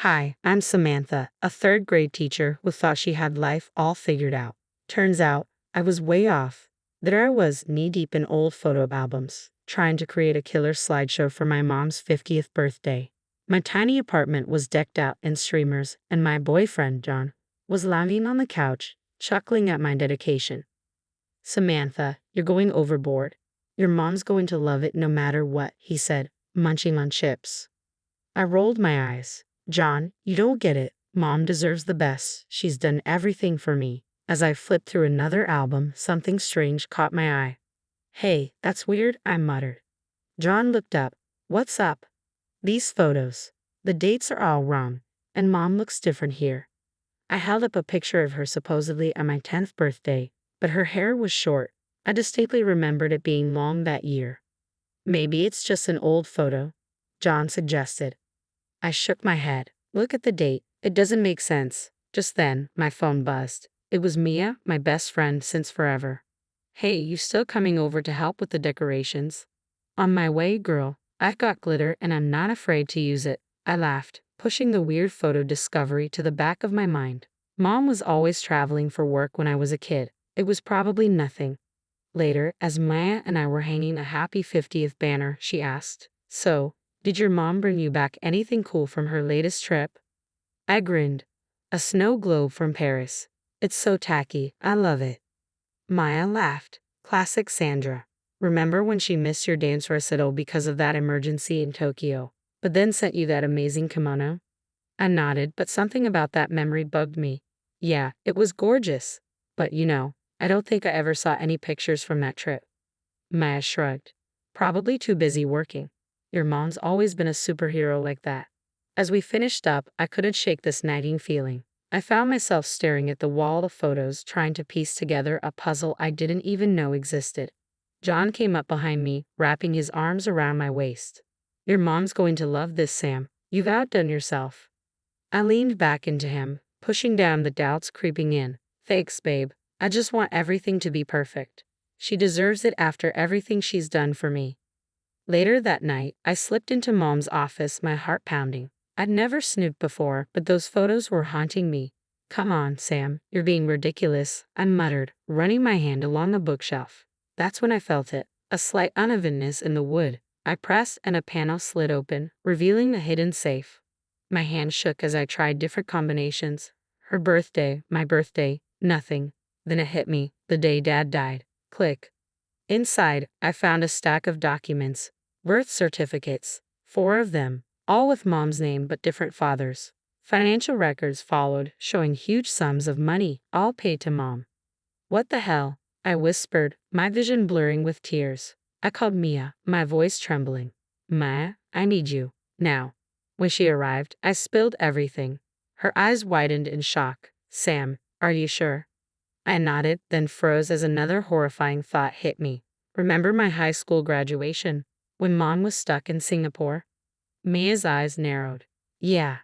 Hi, I'm Samantha, a third grade teacher who thought she had life all figured out. Turns out, I was way off. There I was, knee-deep in old photo albums, trying to create a killer slideshow for my mom's 50th birthday. My tiny apartment was decked out in streamers, and my boyfriend, John, was lounging on the couch, chuckling at my dedication. Samantha, you're going overboard. Your mom's going to love it no matter what, he said, munching on chips. I rolled my eyes. John, you don't get it. Mom deserves the best. She's done everything for me. As I flipped through another album, something strange caught my eye. Hey, that's weird, I muttered. John looked up. What's up? These photos. The dates are all wrong, and Mom looks different here. I held up a picture of her supposedly at my 10th birthday, but her hair was short. I distinctly remembered it being long that year. Maybe it's just an old photo, John suggested. I shook my head. Look at the date. It doesn't make sense. Just then, my phone buzzed. It was Mia, my best friend since forever. Hey, you still coming over to help with the decorations? On my way, girl. I've got glitter and I'm not afraid to use it. I laughed, pushing the weird photo discovery to the back of my mind. Mom was always traveling for work when I was a kid. It was probably nothing. Later, as Maya and I were hanging a happy 50th banner, she asked, So, did your mom bring you back anything cool from her latest trip? I grinned. A snow globe from Paris. It's so tacky, I love it. Maya laughed. Classic Sandra. Remember when she missed your dance recital because of that emergency in Tokyo, but then sent you that amazing kimono? I nodded, but something about that memory bugged me. Yeah, it was gorgeous. But I don't think I ever saw any pictures from that trip. Maya shrugged. Probably too busy working. Your mom's always been a superhero like that. As we finished up, I couldn't shake this nagging feeling. I found myself staring at the wall of photos, trying to piece together a puzzle I didn't even know existed. John came up behind me, wrapping his arms around my waist. Your mom's going to love this, Sam. You've outdone yourself. I leaned back into him, pushing down the doubts creeping in. Thanks, babe. I just want everything to be perfect. She deserves it after everything she's done for me. Later that night, I slipped into Mom's office, my heart pounding. I'd never snooped before, but those photos were haunting me. Come on, Sam, you're being ridiculous, I muttered, running my hand along the bookshelf. That's when I felt it, a slight unevenness in the wood. I pressed and a panel slid open, revealing the hidden safe. My hand shook as I tried different combinations. Her birthday, my birthday, nothing. Then it hit me, the day Dad died. Click. Inside, I found a stack of documents, birth certificates, 4 of them, all with Mom's name but different fathers. Financial records followed, showing huge sums of money, all paid to Mom. What the hell? I whispered, my vision blurring with tears. I called Mia, my voice trembling. Maya, I need you, now. When she arrived, I spilled everything. Her eyes widened in shock. Sam, are you sure? I nodded, then froze as another horrifying thought hit me. Remember my high school graduation, when Mom was stuck in Singapore? Mia's eyes narrowed. Yeah.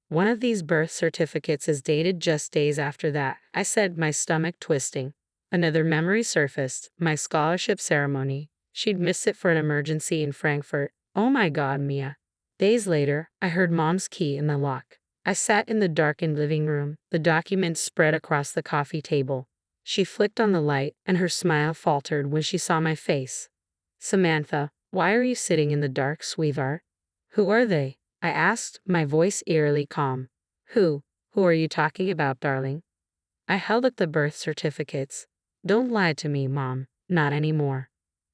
One of these birth certificates is dated just days after that, I said, my stomach twisting. Another memory surfaced, my scholarship ceremony. She'd missed it for an emergency in Frankfurt. Oh my God, Mia. Days later, I heard Mom's key in the lock. I sat in the darkened living room, the documents spread across the coffee table. She flicked on the light, and her smile faltered when she saw my face. Samantha, why are you sitting in the dark, sweetheart? Who are they? I asked, my voice eerily calm. Who are you talking about, darling? I held up the birth certificates. Don't lie to me, Mom, not anymore.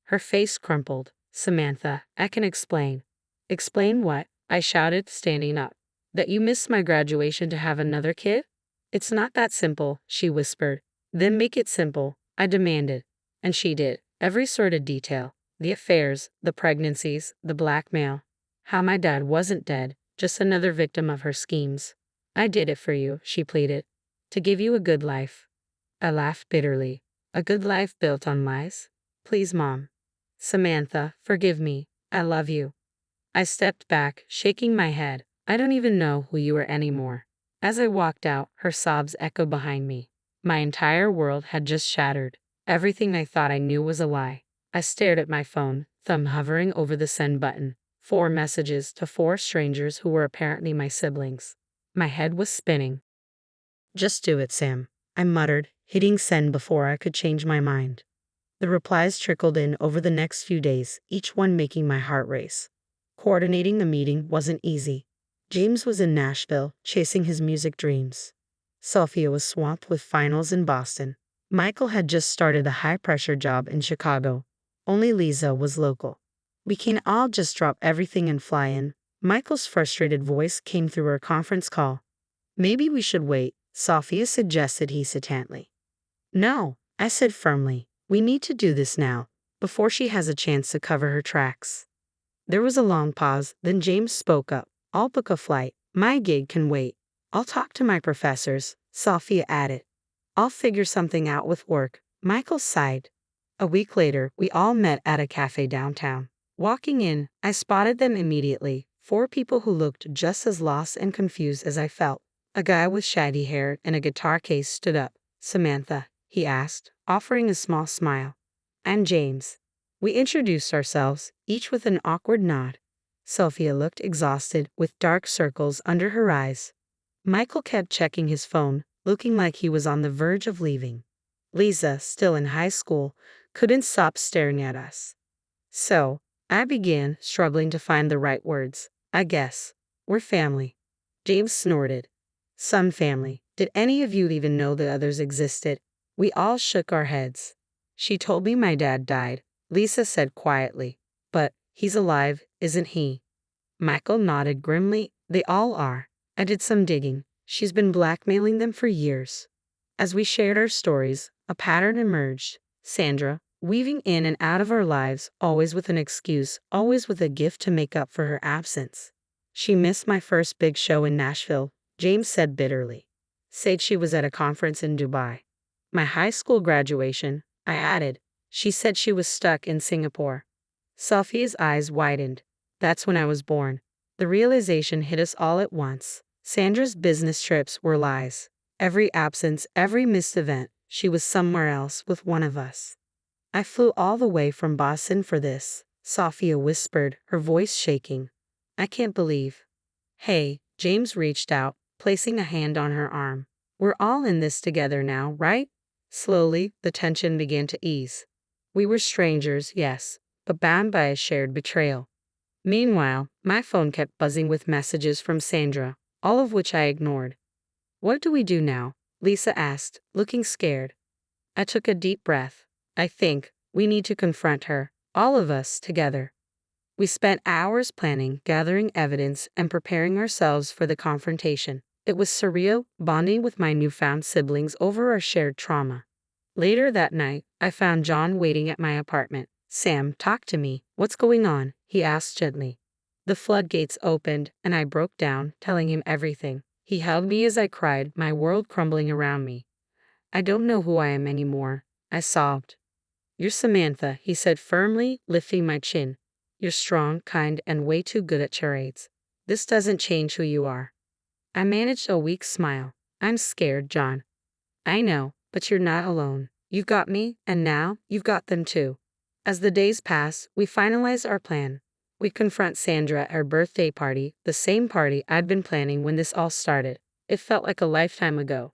Her face crumpled. Samantha, I can explain. Explain what? I shouted, standing up. That you missed my graduation to have another kid? It's not that simple, she whispered. Then make it simple, I demanded. And she did. Every sort of detail. The affairs, the pregnancies, the blackmail. How my dad wasn't dead, just another victim of her schemes. I did it for you, she pleaded. To give you a good life. I laughed bitterly. A good life built on lies? Please, Mom. Samantha, forgive me. I love you. I stepped back, shaking my head. I don't even know who you are anymore. As I walked out, her sobs echoed behind me. My entire world had just shattered. Everything I thought I knew was a lie. I stared at my phone, thumb hovering over the send button. 4 messages to 4 strangers who were apparently my siblings. My head was spinning. Just do it, Sam, I muttered, hitting send before I could change my mind. The replies trickled in over the next few days, each one making my heart race. Coordinating the meeting wasn't easy. James was in Nashville, chasing his music dreams. Sophia was swamped with finals in Boston. Michael had just started a high-pressure job in Chicago. Only Lisa was local. We can all just drop everything and fly in. Michael's frustrated voice came through our conference call. Maybe we should wait, Sophia suggested hesitantly. No, I said firmly. We need to do this now, before she has a chance to cover her tracks. There was a long pause, then James spoke up. I'll book a flight. My gig can wait. I'll talk to my professors, Sophia added. I'll figure something out with work. Michael sighed. A week later, we all met at a cafe downtown. Walking in, I spotted them immediately, 4 people who looked just as lost and confused as I felt. A guy with shaggy hair and a guitar case stood up. Samantha, he asked, offering a small smile. I'm James. We introduced ourselves, each with an awkward nod. Sophia looked exhausted, with dark circles under her eyes. Michael kept checking his phone, looking like he was on the verge of leaving. Lisa, still in high school, couldn't stop staring at us. So, I began, struggling to find the right words. I guess. We're family. James snorted. Some family. Did any of you even know the others existed? We all shook our heads. She told me my dad died, Lisa said quietly. But, he's alive, isn't he? Michael nodded grimly. They all are. I did some digging. She's been blackmailing them for years. As we shared our stories, a pattern emerged. Sandra, weaving in and out of our lives, always with an excuse, always with a gift to make up for her absence. She missed my first big show in Nashville, James said bitterly. Said she was at a conference in Dubai. My high school graduation, I added. She said she was stuck in Singapore. Sophia's eyes widened. That's when I was born. The realization hit us all at once. Sandra's business trips were lies. Every absence, every missed event, she was somewhere else with one of us. I flew all the way from Boston for this, Sophia whispered, her voice shaking. I can't believe. Hey, James reached out, placing a hand on her arm. We're all in this together now, right? Slowly, the tension began to ease. We were strangers, yes, but bound by a shared betrayal. Meanwhile, my phone kept buzzing with messages from Sandra, all of which I ignored. What do we do now? Lisa asked, looking scared. I took a deep breath. I think we need to confront her, all of us together. We spent hours planning, gathering evidence, and preparing ourselves for the confrontation. It was surreal, bonding with my newfound siblings over our shared trauma. Later that night, I found John waiting at my apartment. Sam, talk to me. What's going on? He asked gently. The floodgates opened, and I broke down, telling him everything. He held me as I cried, my world crumbling around me. I don't know who I am anymore, I sobbed. You're Samantha, he said firmly, lifting my chin. You're strong, kind, and way too good at charades. This doesn't change who you are. I managed a weak smile. I'm scared, John. I know, but you're not alone. You've got me, and now, you've got them too. As the days pass, we finalize our plan. We confront Sandra at her birthday party, the same party I'd been planning when this all started. It felt like a lifetime ago.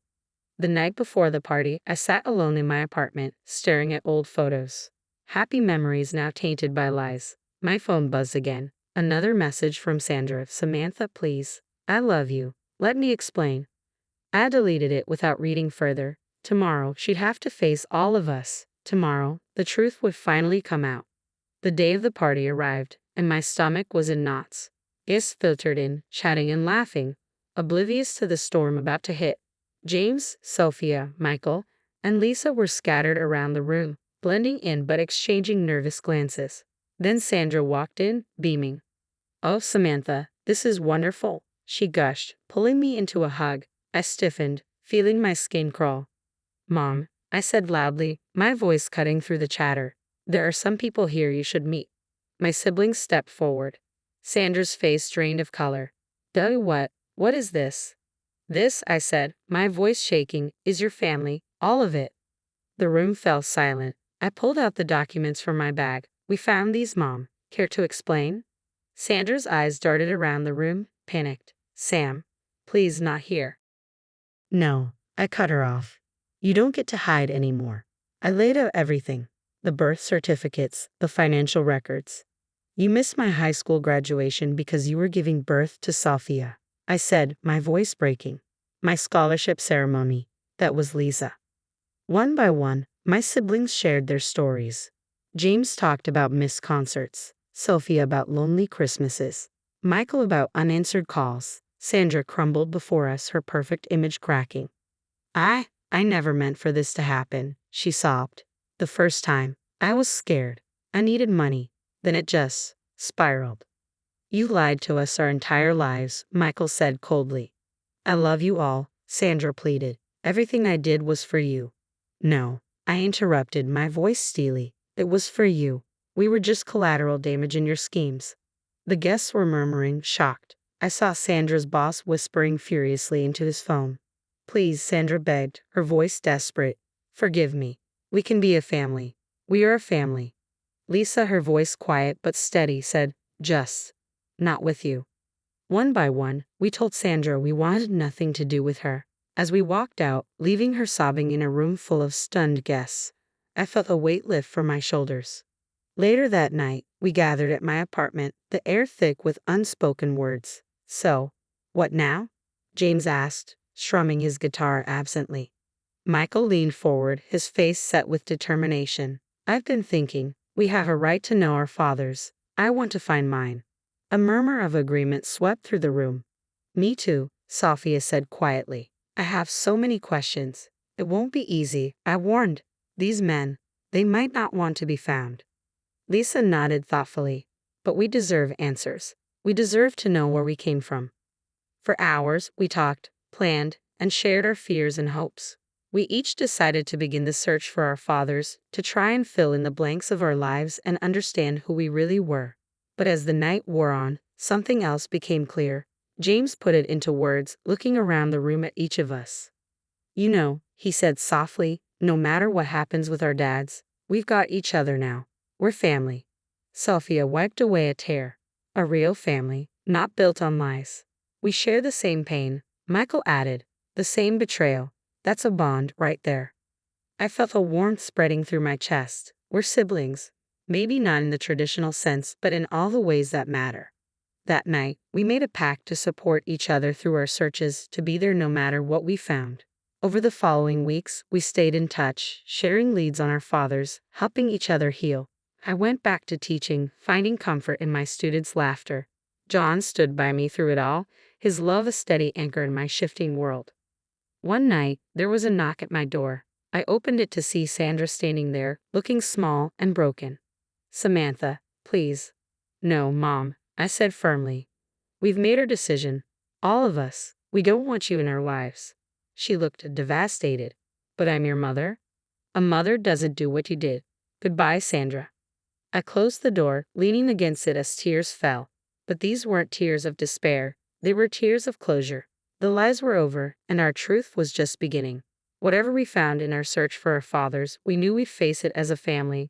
The night before the party, I sat alone in my apartment, staring at old photos. Happy memories now tainted by lies. My phone buzzed again. Another message from Sandra. Samantha, please. I love you. Let me explain. I deleted it without reading further. Tomorrow, she'd have to face all of us. Tomorrow, the truth would finally come out. The day of the party arrived, and my stomach was in knots. Guests filtered in, chatting and laughing, oblivious to the storm about to hit. James, Sophia, Michael, and Lisa were scattered around the room, blending in but exchanging nervous glances. Then Sandra walked in, beaming. Oh, Samantha, this is wonderful, she gushed, pulling me into a hug. I stiffened, feeling my skin crawl. Mom, I said loudly, my voice cutting through the chatter. There are some people here you should meet. My siblings stepped forward. Sandra's face drained of color. Duh, what? What is this? This, I said, my voice shaking, is your family, all of it. The room fell silent. I pulled out the documents from my bag. We found these, Mom. Care to explain? Sandra's eyes darted around the room, panicked. Sam, Please, not here. No, I cut her off. You don't get to hide anymore. I laid out everything, the birth certificates, the financial records. You missed my high school graduation because you were giving birth to Sophia, I said, my voice breaking. My scholarship ceremony, that was Lisa. One by one, my siblings shared their stories. James talked about missed concerts, Sophia about lonely Christmases, Michael about unanswered calls. Sandra crumbled before us, her perfect image cracking. I never meant for this to happen, she sobbed. The first time, I was scared. I needed money. Then it just spiraled. You lied to us our entire lives, Michael said coldly. I love you all, Sandra pleaded. Everything I did was for you. No, I interrupted, my voice steely. It was for you. We were just collateral damage in your schemes. The guests were murmuring, shocked. I saw Sandra's boss whispering furiously into his phone. Please, Sandra begged, her voice desperate. Forgive me. We can be a family. We are a family. Lisa, her voice quiet but steady, said, just not with you. One by one, we told Sandra we wanted nothing to do with her. As we walked out, leaving her sobbing in a room full of stunned guests, I felt a weight lift from my shoulders. Later that night, we gathered at my apartment, the air thick with unspoken words. So, what now? James asked, strumming his guitar absently. Michael leaned forward, his face set with determination. I've been thinking, we have a right to know our fathers. I want to find mine. A murmur of agreement swept through the room. Me too, Sophia said quietly. I have so many questions. It won't be easy, I warned. These men, they might not want to be found. Lisa nodded thoughtfully. But we deserve answers. We deserve to know where we came from. For hours, we talked, planned, and shared our fears and hopes. We each decided to begin the search for our fathers, to try and fill in the blanks of our lives and understand who we really were. But as the night wore on, something else became clear. James put it into words, looking around the room at each of us. You know, he said softly, no matter what happens with our dads, we've got each other now. We're family. Sophia wiped away a tear. A real family, not built on lies. We share the same pain, Michael added, the same betrayal. That's a bond right there. I felt a warmth spreading through my chest. We're siblings. Maybe not in the traditional sense, but in all the ways that matter. That night, we made a pact to support each other through our searches, to be there no matter what we found. Over the following weeks, we stayed in touch, sharing leads on our fathers, helping each other heal. I went back to teaching, finding comfort in my students' laughter. John stood by me through it all, his love a steady anchor in my shifting world. One night, there was a knock at my door. I opened it to see Sandra standing there, looking small and broken. Samantha, please. No, Mom, I said firmly. We've made our decision. All of us. We don't want you in our lives. She looked devastated. But I'm your mother? A mother doesn't do what you did. Goodbye, Sandra. I closed the door, leaning against it as tears fell. But these weren't tears of despair. They were tears of closure. The lies were over, and our truth was just beginning. Whatever we found in our search for our fathers, we knew we'd face it as a family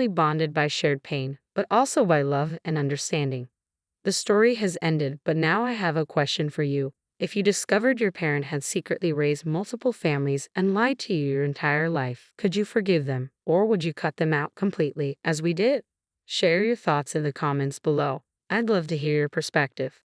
bonded by shared pain, but also by love and understanding. The story has ended, but now I have a question for you. If you discovered your parent had secretly raised multiple families and lied to you your entire life, could you forgive them, or would you cut them out completely, as we did? Share your thoughts in the comments below. I'd love to hear your perspective.